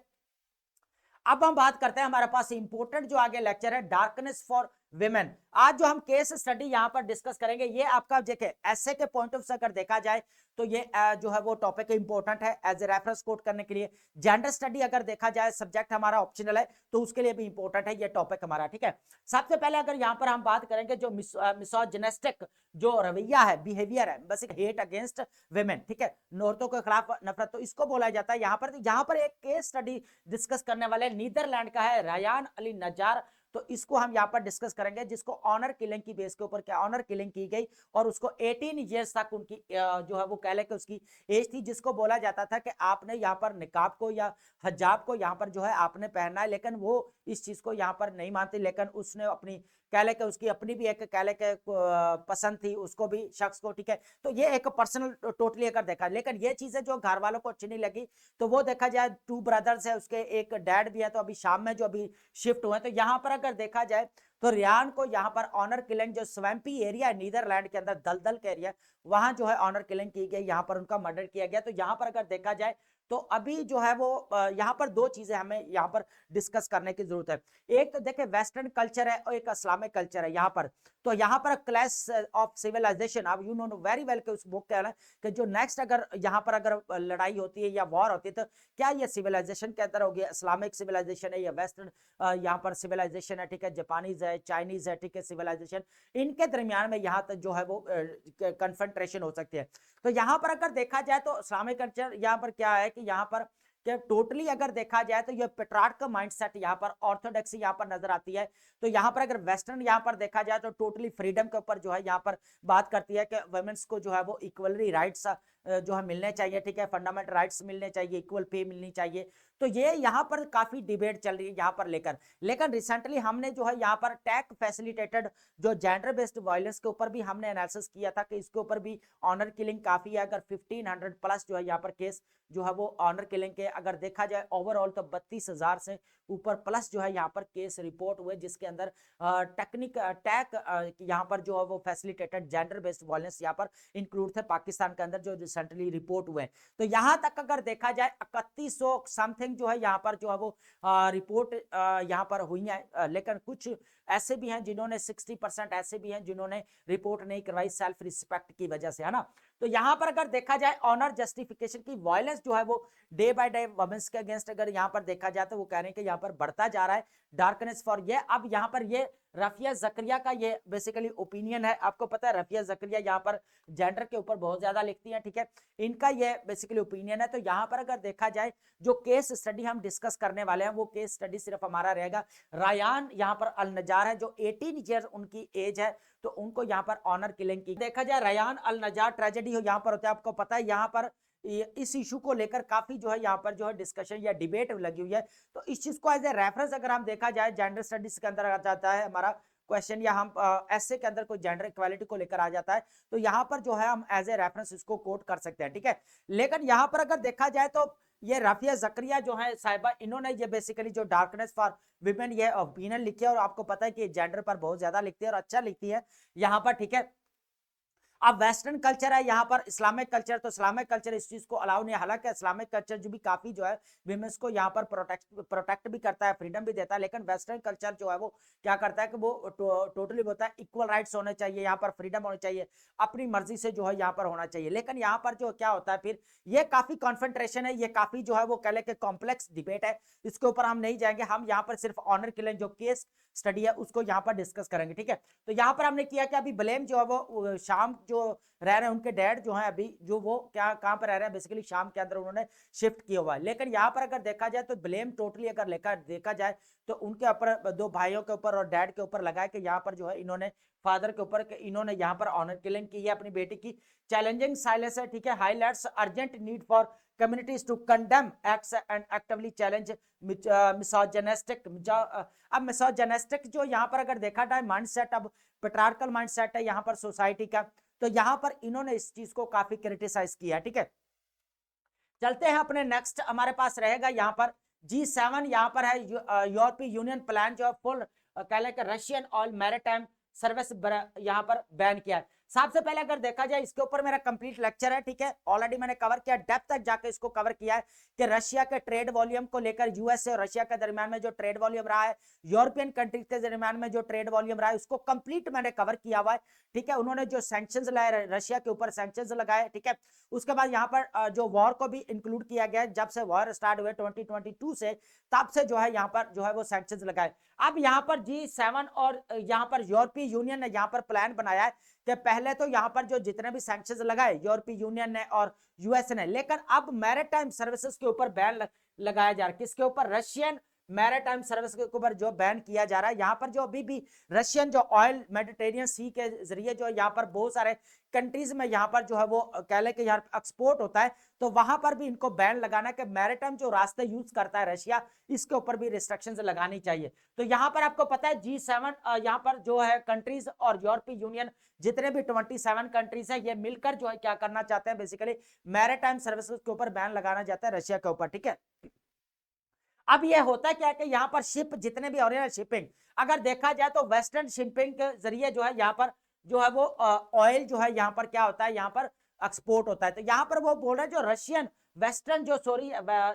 अब हम बात करते हैं, हमारे पास इंपॉर्टेंट जो आगे लेक्चर है डार्कनेस फॉर विमेन। आज जो हम केस स्टडी यहाँ पर डिस्कस करेंगे, ये आपका देखे ऐसे के पॉइंट ऑफ से अगर देखा जाए तो ये जो है वो टॉपिक इंपॉर्टेंट है एज ए रेफरेंस कोट करने के लिए। जेंडर स्टडी अगर देखा जाए सब्जेक्ट हमारा ऑप्शनल है तो उसके लिए भी इंपॉर्टेंट है ये टॉपिक हमारा, ठीक है। सबसे पहले अगर यहाँ पर हम बात करेंगे जो मिसोजिनिस्टिक जो रवैया है, बिहेवियर है, बस हेट अगेंस्ट विमेन, ठीक है, औरतों के खिलाफ नफरत, तो इसको बोला जाता है यहाँ पर। यहाँ पर एक केस स्टडी डिस्कस करने वाले नीदरलैंड का है रयान अली नजार, तो इसको हम यहाँ पर डिस्कस करेंगे, जिसको ऑनर किलिंग की बेस के ऊपर क्या ऑनर किलिंग की गई और उसको 18 इयर्स तक उनकी जो है वो कह ले कि उसकी एज थी, जिसको बोला जाता था कि आपने यहाँ पर निकाब को या हिजाब को यहाँ पर जो है आपने पहनना है, लेकिन वो इस चीज को यहाँ पर नहीं मानती, लेकिन उसने अपनी कह ले कि उसकी अपनी भी एक कह ले के पसंद थी उसको भी शख्स को, ठीक है। तो ये एक पर्सनल टोटली अगर देखा, लेकिन ये चीजें जो घर वालों को अच्छी नहीं लगी, तो वो देखा जाए 2 ब्रदर्स है, उसके एक डैड भी है, तो अभी शाम में जो अभी शिफ्ट हुए, तो यहाँ पर अगर देखा जाए तो रियान को यहाँ पर ऑनर किलिंग जो स्वैम्पी एरिया है नीदरलैंड के अंदर, दलदल के एरिया, वहां जो है ऑनर किलिंग की गई, यहाँ पर उनका मर्डर किया गया। तो यहाँ पर अगर देखा जाए तो अभी जो है वो यहाँ पर 2 चीजें हमें यहाँ पर डिस्कस करने की जरूरत है। एक तो देखे वेस्टर्न कल्चर है और एक इस्लामिक कल्चर है यहाँ पर। तो यहाँ पर क्लैश ऑफ सिविलाइजेशन, अब यू नो वेरी वेल के उस बुक क्या है कि जो नेक्स्ट अगर यहाँ पर अगर लड़ाई होती है या वॉर होती है, तो क्या ये सिविलाइजेशन के अंदर होगी, इस्लामिक सिविलाइजेशन है या वेस्टर्न यहाँ पर सिविलाइजेशन है, ठीक है, जापानीज है, चाइनीज है, ठीक है, सिविलाइजेशन, इनके दरमियान में यहाँ तक जो है वो कन्फ्रंट्रेशन हो सकती है। तो यहाँ पर अगर देखा जाए तो इस्लामिक कल्चर यहाँ पर क्या है कि यहाँ पर कि टोटली अगर देखा जाए तो ये पेट्रार्क का माइंडसेट यहाँ पर, ऑर्थोडॉक्सी यहाँ पर नजर आती है। तो यहाँ पर अगर वेस्टर्न यहाँ पर देखा जाए तो टोटली फ्रीडम के ऊपर जो है यहाँ पर बात करती है कि वुमेन्स को जो है वो इक्वली राइट्स जो है मिलने चाहिए, ठीक है, फंडामेंटल राइट्स मिलने चाहिए, इक्वल पे मिलनी चाहिए। तो ये यहाँ पर काफी डिबेट चल रही है यहाँ पर लेकर। लेकिन रिसेंटली हमने जो है यहाँ पर टैग फैसिलिटेटेड जो जेंडर बेस्ड वायलेंस के ऊपर भी हमने एनालिसिस किया था कि इसके ऊपर भी ऑनर किलिंग काफी है। अगर 1500 प्लस जो है यहाँ पर केस जो है वो ऑनर किलिंग के अगर देखा जाए ओवरऑल तो 32,000 से ऊपर प्लस जो है यहाँ पर केस रिपोर्ट हुए, जिसके अंदर टेक्निक टैग यहाँ पर जो है वो फैसिलिटेटेड जेंडर बेस्ड वायलेंस यहाँ पर इंक्लूड थे पाकिस्तान के अंदर, जो रिसेंटली रिपोर्ट हुए। तो यहाँ तक अगर देखा जाए 3100 समथिंग जो है यहाँ पर जो है वो रिपोर्ट यहाँ पर हुई है। लेकिन कुछ ऐसे भी हैं जिन्होंने 60% ऐसे भी हैं जिन्होंने रिपोर्ट नहीं करवाई सेल्फ रिस्पेक्ट की वजह से, है ना। तो यहाँ पर अगर देखा जाए ऑनर जस्टिफिकेशन की वायलेंस जो है वो डे बाय डे वुमेन्स के अगेंस्ट अगर यहाँ पर देखा जाए तो वो कह रहे हैं कि यहाँ पर बढ़ता जा रहा है डार्कनेस फॉर ये। अब यहाँ पर ये रफिया जकरिया का ये बेसिकली ओपिनियन है। आपको पता है रफिया जकरिया यहाँ पर जेंडर के ऊपर बहुत ज्यादा लिखती हैं, ठीक है, इनका ये बेसिकली ओपिनियन है। तो यहाँ पर अगर देखा जाए जो केस स्टडी हम डिस्कस करने वाले हैं वो केस स्टडी सिर्फ हमारा रहेगा रायान यहाँ पर अल नजार है, जो 18 ईयर्स उनकी एज है। तो उनको यहाँ पर ऑनर किलिंग की देखा जाए रायान अल नजार ट्रेजेडी यहाँ पर होता है। आपको पता है यहाँ पर इस इशू को लेकर काफी जो है यहाँ पर जो है डिस्कशन या डिबेट लगी हुई है। तो इस चीज को एज ए रेफरेंस अगर हम देखा जाए जेंडर स्टडीज के अंदर आ जाता है हमारा क्वेश्चन, या हम ऐसे के अंदर कोई जेंडर इक्वालिटी को लेकर आ जाता है तो यहाँ पर जो है हम एज ए रेफरेंस इसको कोट कर सकते हैं, ठीक है। लेकिन यहाँ पर अगर देखा जाए तो ये रफिया जकरिया जो है साहिबा, इन्होंने ये बेसिकली जो डार्कनेस फॉर विमेन ये ओपिनियन लिखी है, और आपको पता है कि जेंडर पर बहुत ज्यादा लिखती है और अच्छा लिखती है यहाँ पर, ठीक है। अब वेस्टर्न कल्चर है यहाँ पर इस्लामिक कल्चर, तो इस्लामिक कल्चर इस चीज को अलाउ नहीं है। हालांकि इस्लामिक कल्चर जो भी काफी जो है विमेंस को यहाँ पर प्रोटेक्ट भी करता है, फ्रीडम भी देता है। लेकिन वेस्टर्न कल्चर जो है वो क्या करता है कि वो टोटली बोलता है इक्वल राइट्स होने चाहिए, यहाँ पर फ्रीडम होनी चाहिए, अपनी मर्जी से जो है यहाँ पर होना चाहिए। लेकिन यहाँ पर जो क्या होता है फिर ये काफी कॉन्फ्रंट्रेशन है, ये काफी जो है वो कह ले कि कॉम्प्लेक्स डिबेट है, इसके ऊपर हम नहीं जाएंगे। हम यहाँ पर सिर्फ ऑनर किलिंग जो केस स्टडी है उसको यहाँ पर डिस्कस करेंगे, ठीक है। तो यहाँ पर हमने किया कि अभी ब्लेम जो है वो शाम जो रह रहे हैं उनके डैड जो हैं अभी जो वो क्या कहां पर रह रहे हैं बेसिकली शाम के अंदर उन्होंने शिफ्ट किया हुआ है। लेकिन यहाँ पर अगर देखा जाए तो ब्लेम टोटली अगर लेकर देखा जाए तो उनके ऊपर दो भाइयों के ऊपर और डैड के ऊपर लगा है कि यहाँ पर जो है इन्होंने फादर के ऊपर इन्होंने यहाँ पर ऑनर किलिंग की है अपनी बेटी की। चैलेंजिंग साइलेंस है, ठीक है, highlights urgent need for communities to condemn acts and actively challenge misogynistic अब मिसोजिनिस्टिक जो यहाँ पर अगर देखा जाए माइंडसेट, अब पेट्रार्कल माइंडसेट है यहाँ पर सोसाइटी का, तो यहाँ पर इन्होंने इस चीज को काफी क्रिटिसाइज किया, ठीक है। चलते हैं अपने नेक्स्ट, हमारे पास रहेगा यहाँ पर G7, यहाँ पर है यूरोपीय यूनियन प्लान जो फुल कह लें कि रशियन ऑयल मैरिटाइम सर्विस यहाँ पर बैन किया है। सबसे पहले अगर देखा जाए इसके ऊपर मेरा कंप्लीट लेक्चर है, ठीक है, ऑलरेडी मैंने कवर किया, डेप्थ तक जाकर इसको कवर किया है कि रशिया के ट्रेड वॉल्यूम को लेकर यूएसए और रशिया के दरमियान में जो ट्रेड वॉल्यूम रहा है, यूरोपियन कंट्रीज के दरमियान में जो ट्रेड वॉल्यूम रहा है, उसको कंप्लीट मैंने कवर किया हुआ है, ठीक है। उन्होंने जो सैंक्शंस लाए रशिया के ऊपर सैंक्शंस लगाए, ठीक है। उसके बाद यहाँ पर जो वॉर को भी इंक्लूड किया गया है, जब से वॉर स्टार्ट हुए 2022 से, तब से जो है यहाँ पर जो है वो सैंक्शंस लगाए। अब यहाँ पर G7 और यहाँ पर यूरोपीय यूनियन ने यहाँ पर प्लान बनाया है कि पहले तो यहाँ पर जो जितने भी सैंक्शंस लगाए यूरोपीय यूनियन ने और यूएस ने, लेकिन अब मैरिटाइम सर्विसेज के ऊपर बैन लगाया जा रहा है। किसके ऊपर? रशियन मैरिटाइम सर्विस के ऊपर जो बैन किया जा रहा है। यहाँ पर जो अभी भी रशियन जो ऑयल मेडिटेरियन सी के जरिए जो यहाँ पर बहुत सारे कंट्रीज में यहाँ पर जो है वो कह ले कि यहाँ एक्सपोर्ट होता है, तो वहां पर भी इनको बैन लगाना कि मैरिटाइम जो रास्ते यूज करता है रशिया, इसके ऊपर भी रिस्ट्रिक्शंस लगानी चाहिए। तो यहाँ पर आपको पता है G7 यहाँ पर जो है कंट्रीज और यूरोपीय यूनियन जितने भी 27 कंट्रीज है, ये मिलकर जो है क्या करना चाहते हैं, बेसिकली मैरिटाइम सर्विसेज के ऊपर बैन लगाना चाहता है रशिया के ऊपर, ठीक है। अब ये होता क्या है कि यहाँ पर शिप जितने भी हो रहे हैं शिपिंग, अगर देखा जाए तो वेस्टर्न शिपिंग के जरिए जो है यहाँ पर जो है वो ऑयल जो है यहाँ पर क्या होता है, यहाँ पर एक्सपोर्ट होता है। तो यहाँ पर वो बोल रहे हैं जो रशियन वेस्टर्न जो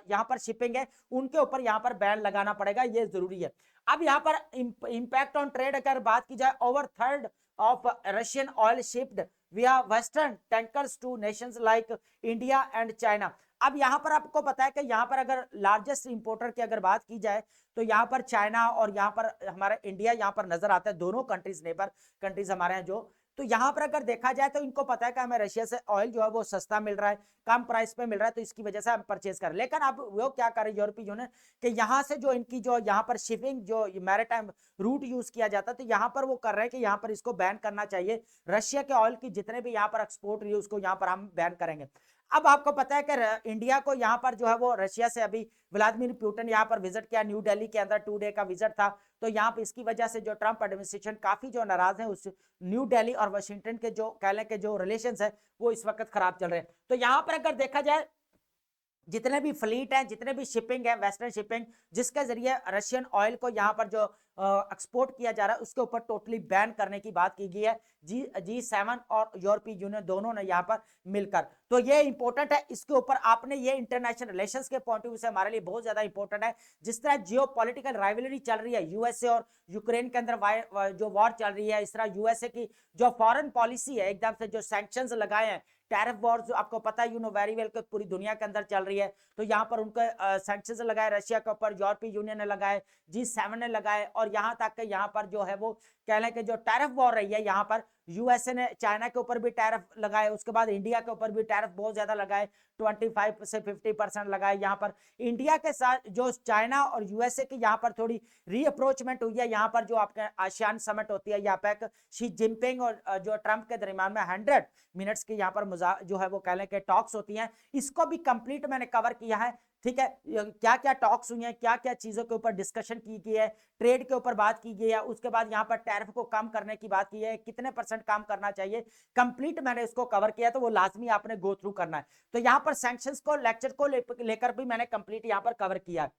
यहाँ पर शिपिंग है उनके ऊपर यहाँ पर बैन लगाना पड़ेगा, ये जरूरी है। अब यहाँ पर इंपैक्ट ऑन ट्रेड अगर बात की जाए, over third of Russian oil shipped via western tankers to nations like India and China. अब यहाँ पर आपको पता है कि यहाँ पर अगर लार्जेस्ट इंपोर्टर की अगर बात की जाए तो यहाँ पर चाइना और यहाँ पर हमारा इंडिया यहाँ पर नजर आता है, दोनों कंट्रीज नेबर कंट्रीज हमारे हैं जो तो यहाँ पर अगर देखा जाए तो इनको पता है कि हमें रशिया से ऑयल जो है वो सस्ता मिल रहा है, कम प्राइस पे मिल रहा है, तो इसकी वजह से हम परचेज कर। लेकिन अब वो क्या कर रहे यूरोपीय यूनियन कि यहाँ से जो इनकी जो यहाँ पर शिपिंग जो मैरीटाइम रूट यूज किया जाता है, तो यहाँ पर वो कर रहे हैं कि यहाँ पर इसको बैन करना चाहिए। रशिया के ऑयल की जितने भी यहाँ पर एक्सपोर्ट रही है उसको यहाँ पर हम बैन करेंगे। अब आपको पता है कि इंडिया को यहाँ पर जो है वो रशिया से अभी व्लादिमीर पुतिन यहाँ पर विजिट किया, न्यू दिल्ली के अंदर 2 डे का विजिट था। तो यहाँ पर इसकी वजह से जो ट्रंप एडमिनिस्ट्रेशन काफी जो नाराज है उस न्यू दिल्ली और वाशिंगटन के जो कह लें के जो रिलेशंस है वो इस वक्त खराब चल रहे हैं। तो यहाँ पर अगर देखा जाए जितने भी फ्लीट है, जितने भी शिपिंग है, वेस्टर्न शिपिंग जिसके जरिए रशियन ऑयल को यहाँ पर जो एक्सपोर्ट किया जा रहा है उसके ऊपर टोटली बैन करने की बात की गई है G7 और यूरोपीय यूनियन दोनों ने यहाँ पर मिलकर। तो ये इंपॉर्टेंट है, इसके ऊपर आपने ये इंटरनेशनल रिलेशंस के पॉइंट ऑफ व्यू से हमारे लिए बहुत ज्यादा इंपॉर्टेंट है। जिस तरह जियोपॉलिटिकल राइवलरी चल रही है यूएसए और यूक्रेन के अंदर जो वॉर चल रही है, इस तरह यूएसए की जो फॉरेन पॉलिसी है एकदम से जो सैंक्शंस लगाए हैं, टैरिफ वॉर जो आपको पता है यू नो वेरी वेल पूरी दुनिया के अंदर चल रही है, तो यहाँ पर उनके सैंक्शंस लगाए रशिया के ऊपर, यूरोपीय यूनियन ने लगाए, G7 ने लगाए, और यहाँ तक कि यहाँ पर जो है वो कह लें कि जो टैरिफ वॉर रही है यहाँ पर यूएसए ने चाइना के ऊपर भी टैरिफ लगाए, उसके बाद इंडिया के ऊपर भी टैरिफ बहुत ज्यादा लगाए, 25 से 50% लगाए। यहाँ पर इंडिया के साथ जो चाइना और यूएसए की यहाँ पर थोड़ी रीअप्रोचमेंट हुई है, यहाँ पर जो आपके आसियान समिट होती है या पैक शी जिनपिंग और जो ट्रंप के दरमियान में 100 मिनट्स की यहाँ पर जो है वो कह लें कि टॉक्स होती हैं, इसको भी कंप्लीट मैंने कवर किया है। ठीक है, क्या क्या टॉक्स हुई हैं, क्या क्या चीजों के ऊपर डिस्कशन की गई है, ट्रेड के ऊपर बात की गई है, उसके बाद यहाँ पर टैरिफ को कम करने की बात की है, कितने % कम करना चाहिए, कंप्लीट मैंने इसको कवर किया, तो वो लाजमी आपने गो थ्रू करना है। तो यहाँ पर सैंक्शंस को लेक्चर को लेकर भी मैंने कंप्लीट यहाँ पर कवर किया।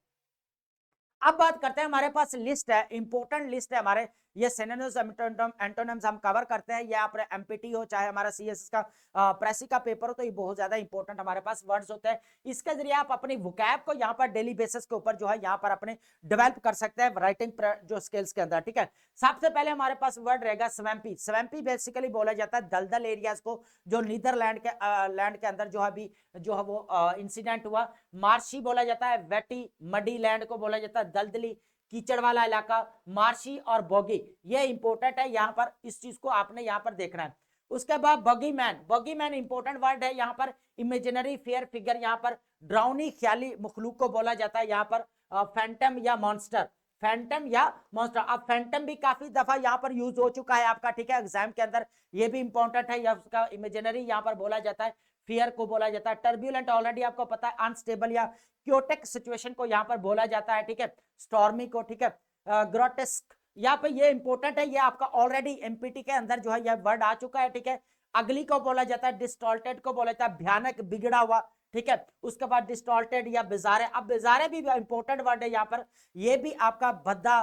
अब बात करते हैं, हमारे पास लिस्ट है, इंपॉर्टेंट लिस्ट है हमारे, ये सिनोनिम्स एंटोनिम्स हम कवर करते हैं। ये आपने एमपीटी हो चाहे हमारा सीएसएस का प्रेसी का पेपर हो, तो ये बहुत ज्यादा इंपॉर्टेंट हमारे पास वर्ड्स होते हैं। इसके जरिए आप अपनी वोकैब को यहाँ पर डेली बेसिस के ऊपर जो है यहाँ पर अपने डेवलप कर सकते हैं राइटिंग जो स्किल्स के अंदर। ठीक है, सबसे पहले हमारे पास वर्ड रहेगा स्वैम्पी। स्वैम्पी बेसिकली बोला जाता है दलदल एरियाज को, जो नीदरलैंड के लैंड के अंदर जो है अभी जो है वो इंसिडेंट हुआ। मार्शी बोला जाता है वेटी, मडी लैंड को बोला जाता है दलदली कीचड़ वाला इलाका, मार्शी और बॉगी, ये इंपॉर्टेंट है, यहाँ पर इस चीज को आपने यहाँ पर देखना है। उसके बाद बॉगीमैन, बॉगीमैन इंपॉर्टेंट वर्ड है यहाँ पर, इमेजिनरी फेयर फिगर, यहाँ पर ड्राउनी ख्याली मखलूक को बोला जाता है, यहाँ पर फैंटम या मॉन्स्टर, फैंटम या मॉन्स्टर। अब फैंटम भी काफी दफा यहाँ पर यूज हो चुका है आपका, ठीक है, एग्जाम के अंदर, ये भी इंपॉर्टेंट है, या उसका इमेजिनरी यहाँ पर बोला जाता है, फियर को बोला जाता है। टर्ब्यूलेंट ऑलरेडी आपको पता है, अनस्टेबल या क्योटिक सिचुएशन को यहाँ पर बोला जाता है, ठीक है, स्टॉर्मी को, ठीक है, ग्रोटेस्क, यहाँ पे ये इंपॉर्टेंट है, ये आपका ऑलरेडी एमपीटी के अंदर जो है ये वर्ड आ चुका है, ठीक है। अगली को बोला जाता है डिस्टॉर्टेड को बोला जाता है भयानक बिगड़ा हुआ, ठीक है। उसके बाद डिस्टॉर्टेड या बिजारे, अब बिजारे भी इंपॉर्टेंट वर्ड है यहाँ पर, ये भी आपका भद्दा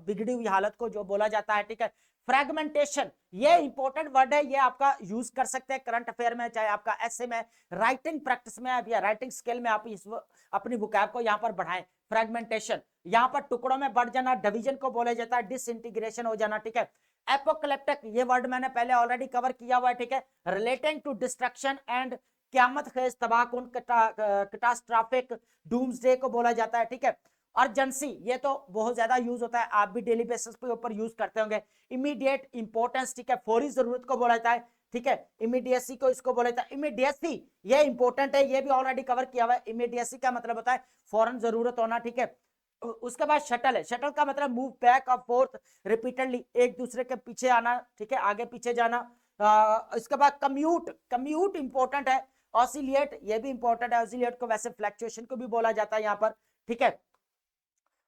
बिगड़ी हुई हालत को जो बोला जाता है, ठीक है। फ्रेगमेंटेशन, ये इंपॉर्टेंट वर्ड है, ये आपका यूज कर सकते हैं करंट अफेयर में, चाहे आपका ऐसे में, राइटिंग प्रैक्टिस में या राइटिंग स्किल में आप इस अपनी वोकैब को यहाँ पर बढ़ाएं। फ्रेगमेंटेशन, यहाँ पर टुकड़ों में बढ़ जाना, डिवीजन को बोला जाता है डिसइंटीग्रेशन हो जाना, ठीक है। एपोकलिप्टिक, ये वर्ड मैंने पहले ऑलरेडी कवर किया हुआ है, ठीक है, रिलेटिंग टू डिस्ट्रक्शन एंड क्यामत खेज तबाहकुन कैटास्ट्रोफिक डूम्सडे को बोला जाता है, ठीक है। अर्जेंसी, ये तो बहुत ज्यादा यूज होता है, आप भी डेली बेसिस पे ऊपर यूज करते होंगे। इमीडिएट इंपॉर्टेंस, ठीक है, फौरी जरूरत को बोला जाता है, ठीक है। इमीडिएसी को इसको बोला जाता है, इमीडिएसी ये इंपॉर्टेंट है, ये भी ऑलरेडी कवर किया हुआ है। इमीडिएसी का मतलब होता है फौरन जरूरत होना, ठीक है। उसके बाद शटल है, शटल का मतलब मूव बैक और फोर्थ रिपीटेडली, एक दूसरे के पीछे आना, ठीक है, आगे पीछे जाना। इसके बाद कम्यूट, कम्यूट इंपॉर्टेंट है। ऑसिलिएट, ये भी इंपॉर्टेंट है, ऑसिलिएट को वैसे फ्लक्चुएशन को भी बोला जाता है यहाँ पर, ठीक है।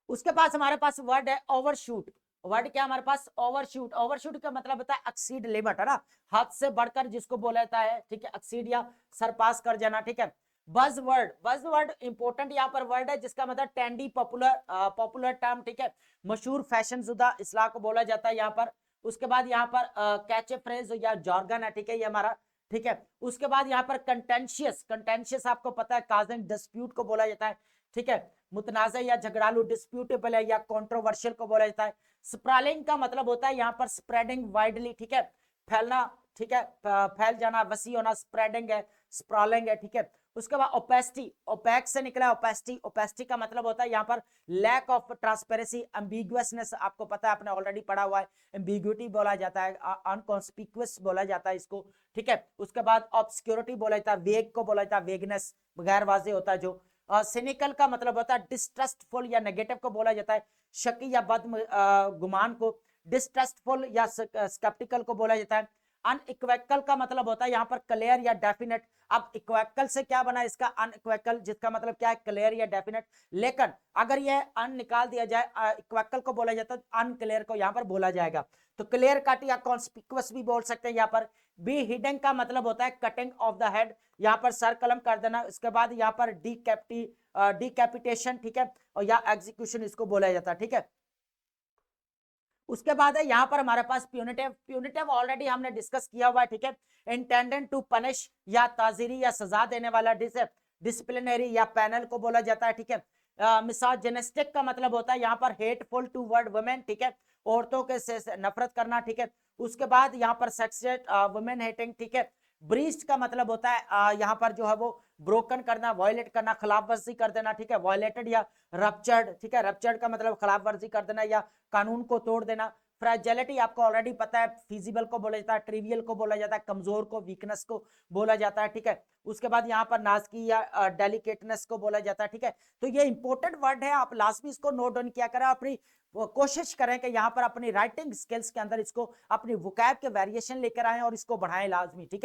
उसके पास हमारे पास वर्ड है ओवरशूट, वर्ड क्या हमारे पास, ओवरशूट। ओवरशूट का मतलब होता है एक्सीड लिमिट, है ना, हद से बढ़कर जिसको बोला जाता है, ठीक है, एक्सीड या सरपास कर जाना, ठीक है। बज वर्ड, बज वर्ड इंपॉर्टेंट यहाँ पर वर्ड है, जिसका मतलब ट्रेंडी पॉपुलर टर्म, ठीक है, मशहूर फैशन जुदा इस्लाह को बोला जाता है यहाँ पर। उसके बाद यहाँ पर कैचे फ्रेज या जॉर्गन है, ठीक है, ये हमारा, ठीक है। उसके बाद यहाँ पर कंटेंशियस, कंटेंशियस आपको पता है काजिंग डिस्प्यूट को बोला जाता है, ठीक है, मुतनाज़ या झगड़ालू, डिस्प्यूटेबल है या कंट्रोवर्शियल को बोला जाता है। स्प्रालिंग का मतलब होता है यहाँ पर स्प्रेडिंग वाइडली, ठीक है, फैलना, ठीक है, फैल जाना, वसी होना, स्प्रेडिंग है, स्प्रॉलिंग है, ठीक है। उसके बाद ओपेसिटी, ओपैक से निकला ओपेसिटी, ओपेसिटी का मतलब होता है यहाँ पर लैक ऑफ ट्रांसपेरेंसी, एम्बिगुअसनेस, आपको पता है, आपने ऑलरेडी पढ़ा हुआ है, एम्बिग्यूटी बोला जाता है, अनकॉन्स्पिक्युअस बोला जाता है इसको, ठीक है। उसके बाद ऑब्सक्योरिटी बोला जाता है, वेग को बोला जाता है, वेगनेस, गैर वाजे होता है जो। सिनिकल का मतलब होता है डिस्ट्रस्टफुल या नेगेटिव को बोला जाता है, शकी या बद गुमान को, डिस्ट्रस्टफुल या स्केप्टिकल को बोला जाता है। अनइक्वेकल का मतलब होता है यहाँ पर क्लियर या डेफिनेट। अब इक्वेकल से क्या बना इसका, अनइक्वेकल, जिसका मतलब क्या है, क्लियर या डेफिनेट। लेकिन अगर ये अन निकाल दिया जाए, इक्वेकल को बोला जाता है, अनक्लियर को यहाँ पर बोला जाएगा। तो क्लियर कट या कॉन्स्पिक्युअस भी बोल सकते हैं यहाँ पर। बी हिडन का मतलब होता है कटिंग ऑफ द हेड, यहाँ पर सर कलम कर देना। इसके बाद यहाँ पर डिकैपिटेशन, ठीक है, और या एग्जीक्यूशन इसको बोला जाता है, ठीक है। उसके बाद है यहाँ पर हमारे पास प्यूनिटिव, प्यूनिटिव ऑलरेडी हमने डिस्कस किया हुआ है, ठीक है। इंटेंडेड टू पनिश या ताजीरी या सजा देने वाला, डिसिप्लिनरी या पैनल को बोला जाता है, ठीक है। मिसोजिनिस्टिक का मतलब होता है यहाँ पर हेटफुल टू वर्ड वुमेन, ठीक है, औरतों के से नफरत करना, ठीक है। उसके बाद यहाँ पर सेक्सेट वुमेन हेटिंग, ठीक है। ब्रीच्ड का मतलब होता है यहाँ पर जो है वो ब्रोकन करना, वायलेट करना, खिलाफवर्जी कर देना, ठीक है, वायलेटेड या रप्चर्ड, ठीक है, रप्चर्ड का मतलब खिलाफवर्जी कर देना या कानून को तोड़ देना। फ्रेजिलिटी आपको ऑलरेडी पता है, फिजिबल को बोला जाता है, ट्रिवियल को बोला जाता है, कमजोर को, वीकनेस को बोला जाता है, ठीक है। उसके बाद यहाँ पर नाजकी या डेलिकेटनेस को बोला जाता है, ठीक है। तो ये इंपॉर्टेंट वर्ड है, आप लास्ट में इसको नोट डाउन किया करें, अपनी कोशिश करें कि यहाँ पर अपनी राइटिंग स्किल्स के अंदर इसको अपनी वोकैब के वेरिएशन लेकर आए और इसको बढ़ाएं लाजमी, ठीक है।